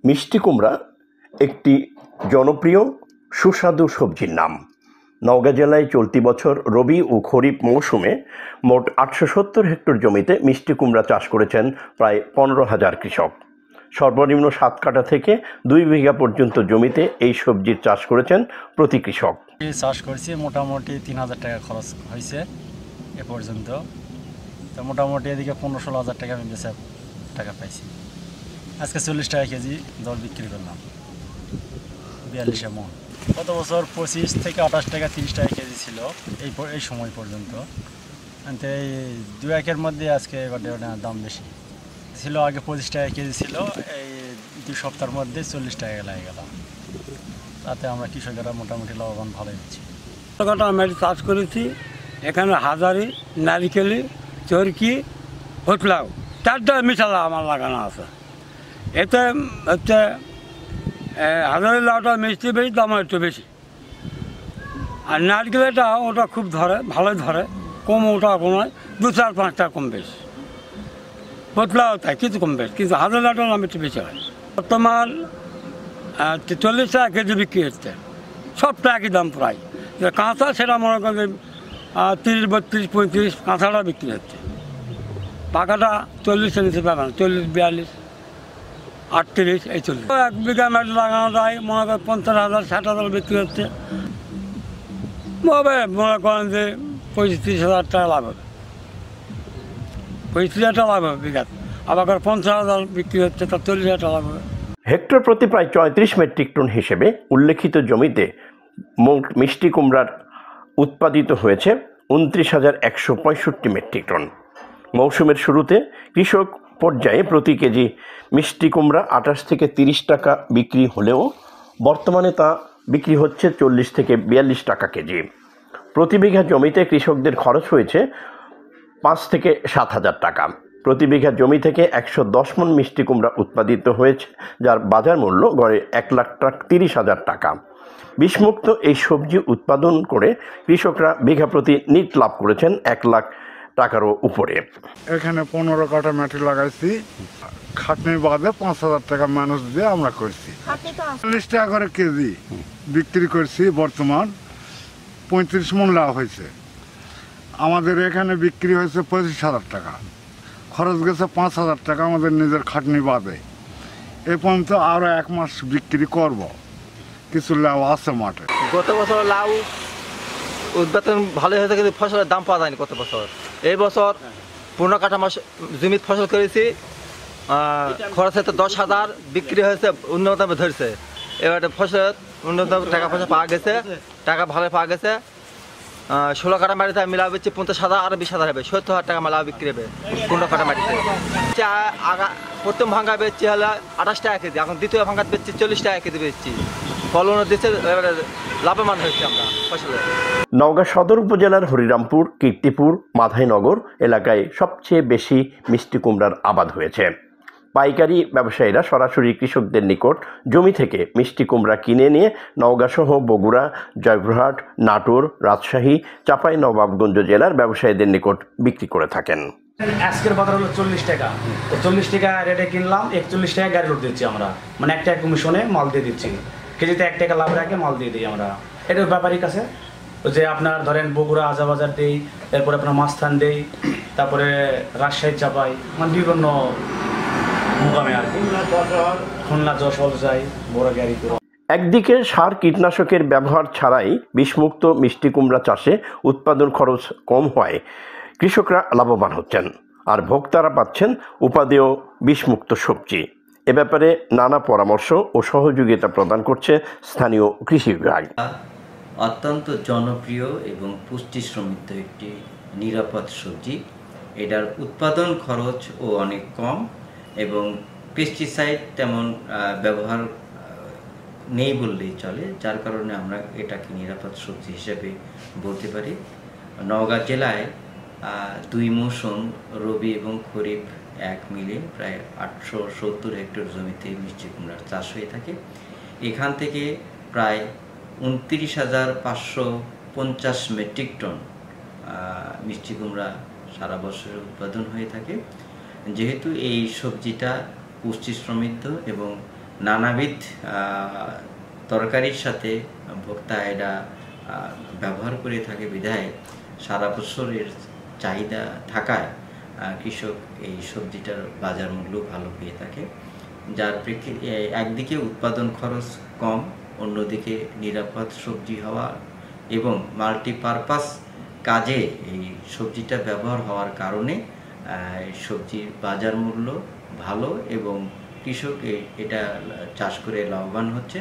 মিষ্টি কুমড়া একটি জনপ্রিয় সুস্বাদু সবজির নাম। নওগাঁ জেলায় চলতি বছর রবি ও খরিফ মৌসুমে মোট ৮৭০ হেক্টর জমিতে মিষ্টি কুমড়া চাষ করেছেন প্রায় ১৫,০০০ কৃষক। সর্বনিম্ন ৭ কাঠা থেকে ২ বিঘা পর্যন্ত জমিতে এই সবজির চাষ করেছেন প্রতি কৃষক। চাষ করছি মোটামুটি ৩,০০০ টাকা খরচ হয়েছে এ পর্যন্ত। তো মোটামুটি এদিকে ১৫-১৬,০০০ টাকা আমি বেচা টাকা পাইছি। আজকে ৪০ টাকা কেজি দর বিক্রি করলাম, ৪২ মন। গত বছর ২৫ থেকে ২৮ টাকা ৩০ টাকা কেজি ছিল এই সময় পর্যন্ত। এই ২ একের মধ্যে আজকে এবার দাম বেশি ছিল। আগে ২৫ টাকা কেজি ছিল, এই ২ সপ্তাহের মধ্যে ৪০ টাকা লাগে গেল। তাতে আমরা কৃষকেরা মোটামুটি লাভবান ভালোই হচ্ছি। আমি চাষ করেছি এখানে হাজারি, নারিকেলি, চরকি, হোটলাও 4টা মিশালা আমার লাগানো আছে। এতে হচ্ছে হাজারি লাউটা মিষ্টি বেশি, দাম একটু বেশি। আর নারকেলটা ওটা খুব ধরে, ভালোই ধরে, কম ওটা কোনো 2-4-5টা কম বেশ। হোটলাও তাই কিছু কম বেশ, কিন্তু হাজারি লাউটার দাম একটু বেশি হয়। বর্তমান ৪০ টাকা কেজি বিক্রি হচ্ছে, সবটা একই দাম প্রায়। কাঁচা সেটা মনে করেন 30-32-35 কাঁচাটা বিক্রি হচ্ছে। পাকাটা 40 নিচে পাবেন, 40-42, 38 এই 40। 1 বিঘা মাটি লাগানো যায়, মনে করেন 50,000-60,000 বিক্রি হচ্ছে। মনে করেন যে 35,000 টাকা লাভ হবে, 35,000 টাকা লাভ হবে বিঘা। আবার 50,000 বিক্রি হচ্ছে, তার 40,000 টাকা লাভ হবে। হেক্টর প্রতি প্রায় ৩৫ মেট্রিক টন হিসেবে উল্লেখিত জমিতে মোট মিষ্টি কুমড়ার উৎপাদিত হয়েছে ২৯,১৬৫ মেট্রিক টন। মৌসুমের শুরুতে কৃষক পর্যায়ে প্রতি কেজি মিষ্টি কুমড়া ২৮ থেকে ৩০ টাকা বিক্রি হলেও বর্তমানে তা বিক্রি হচ্ছে ৪০ থেকে ৪২ টাকা কেজি। প্রতি বিঘা জমিতে কৃষকদের খরচ হয়েছে ৫ থেকে ৭,০০০ টাকা। প্রতি বিঘা জমি থেকে ১১০ মণ মিষ্টি কুমড়া উৎপাদিত হয়েছে, যার বাজার মূল্য গড়ে ১,৩০,০০০ টাকা। বিষমুক্ত এই সবজি উৎপাদন করে কৃষকরা বিঘা প্রতি নিট লাভ করেছেন ১ লাখ টাকারও উপরে। এখানে ১৫ কাঠা মাটি লাগাইছি, খাটনি বাদে ৫,০০০ টাকা মানুষ দিয়ে আমরা করছি। ৪০ টাকা করে কেজি বিক্রি করছি, বর্তমান ৩৫ মণ লাভ হয়েছে। আমাদের এখানে বিক্রি হয়েছে ২৫,০০০ টাকা, খরচ গেছে ৫,০০০ টাকা আমাদের নিজের খাটনি বাদে। এ পর্যন্ত আরও ১ মাস বিক্রি করব, কিছু লাভ আছে মাঠে। গত বছর লাউ উৎপাদন ভালো হয়েছে, কিন্তু ফসলের দাম পাওয়া যায়নি গত বছর। এই বছর ১৫ কাঠা মাস জমিত ফসল করেছি, খরচ হয়েছে ১০,০০০, বিক্রি হয়েছে উন্নত দামে ধরছে। এবারে ফসল উন্নত টাকা পয়সা পাওয়া গেছে, টাকা ভালো পাওয়া গেছে। ১৬ কাঠা মাটিতে আমি লাভ হচ্ছে ৫০,০০০ আর ২০,০০০ হবে, ৭০,০০০ টাকা আমার লাভ বিক্রি হবে ১৫ কাঠা মাটিতে। প্রথম ভাঙ্গা বেচছি হলে ২৮ টাকা কেজি, এখন দ্বিতীয় ভাঙ্গা বেচছি ৪০ টাকা কেজি বেচছি। ফলন দিচ্ছে, এবারে লাভবান হচ্ছে আমরা ফসলে। নওগাঁ সদর উপজেলার হরিরামপুর, কীর্তিপুর, মাধাইনগর এলাকায় সবচেয়ে বেশি মিষ্টি কুমড়ার আবাদ হয়েছে। পাইকারি ব্যবসায়ীরা সরাসরি কৃষকদের নিকট জমি থেকে মিষ্টি কুমড়া কিনে নিয়ে নওগাঁ সহ বগুড়া, জয়পুরহাট, নাটোর, রাজশাহী, চাঁপাইনবাবগঞ্জ জেলার ব্যবসায়ীদের নিকট বিক্রি করে থাকেন। আজকের বাজার হলো ৪০ টাকা, তো ৪০ টাকা রেটে কিনলাম, ৪১ টাকা গাড়ি লোড দিচ্ছি আমরা, মানে ১ টাকা কমিশনে মাল দিয়ে দিচ্ছি। কেজিতে ১ টাকা লাভ রাখে মাল দিয়ে দিই আমরা। এটা ব্যাপারীর কাছে যে আপনার ধরেন বগুড়া আজাবাজার দেই, এরপরে আপনার মাস্থান দেই, তারপরে রাজশাহী, চাপাই, মানে বিভিন্ন মুকামে আর কি, খুলনা, যশোর যাই বড় গাড়ি করে। একদিকে সার কীটনাশকের ব্যবহার ছাড়াই বিষমুক্ত মিষ্টি কুমড়া চাষে উৎপাদন খরচ কম হয় কৃষকরা লাভবান হচ্ছেন, আর ভোক্তারা পাচ্ছেন উপাদেয় বিষমুক্ত সবজি। এ ব্যাপারে নানা পরামর্শ ও সহযোগিতা প্রদান করছে স্থানীয় কৃষি বিভাগ। অত্যন্ত জনপ্রিয় এবং পুষ্টি সমৃদ্ধ একটি নিরাপদ সবজি। এটার উৎপাদন খরচও অনেক কম এবং পেস্টিসাইড তেমন ব্যবহার নেই বললেই চলে, যার কারণে আমরা এটাকে নিরাপদ সবজি হিসেবে বলতে পারি। নওগাঁ জেলায় 2 মৌসুম রবি এবং খরিফ 1 মিলে প্রায় 870 হেক্টর জমিতে মিষ্টি কুমড়ার চাষ হয়ে থাকে। এখান থেকে প্রায় ২৯,৫৫০ মেট্রিক টন মিষ্টি কুমড়া সারা বছর উৎপাদন হয়ে থাকে। যেহেতু এই সবজিটা পুষ্টি সমৃদ্ধ এবং নানাবিধ তরকারির সাথে ভোক্তা এটা ব্যবহার করে থাকে বিধায় সারা বছরের চাহিদা থাকায় কৃষক এই সবজিটার বাজার মূল্য ভালো পেয়ে থাকে, যার প্রেক্ষিতে একদিকে উৎপাদন খরচ কম, অন্যদিকে নিরাপদ সবজি হওয়া এবং মাল্টিপারপাস কাজে এই সবজিটা ব্যবহার হওয়ার কারণে সবজির বাজার মূল্য ভালো এবং কৃষক এটা চাষ করে লাভবান হচ্ছে।